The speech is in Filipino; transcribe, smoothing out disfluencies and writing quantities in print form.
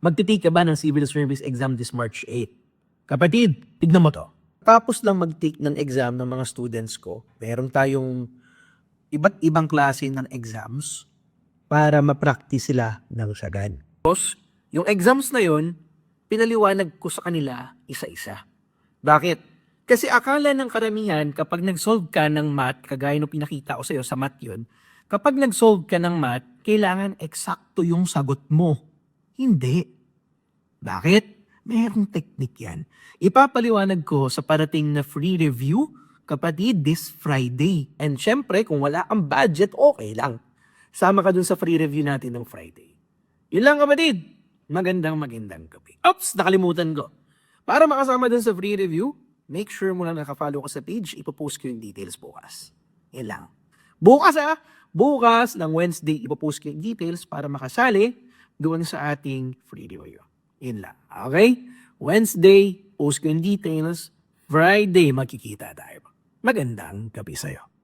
Magtitake ka ba ng civil service exam this March 8? Kapatid, tignan mo to. Tapos lang mag-take ng exam ng mga students ko, meron tayong iba't ibang klase ng exams para ma-practice sila ng sagad. Tapos, yung exams na yun, pinaliwanag ko sa kanila isa-isa. Bakit? Kasi akala ng karamihan kapag nag-solve ka ng math, kagaya nung pinakita ko sa'yo sa math yun, kapag nag-solve ka ng math, kailangan eksakto yung sagot mo. Hindi. Bakit? Mayroong technique yan. Ipapaliwanag ko sa parating na free review, kapatid, this Friday. And syempre, kung wala kang budget, okay lang. Sama ka dun sa free review natin ng Friday. Yun lang, kapatid. Magandang gabi. Oops, nakalimutan ko. Para makasama dun sa free review, make sure mo lang nakafollow ka sa page, ipopost ko yung details bukas. Yan lang. Bukas ng Wednesday, ipopost ko yung details para makasali doon sa ating free review. Yun lang. Okay? Wednesday, post ko yung details. Friday, makikita tayo. Magandang gabi sa'yo.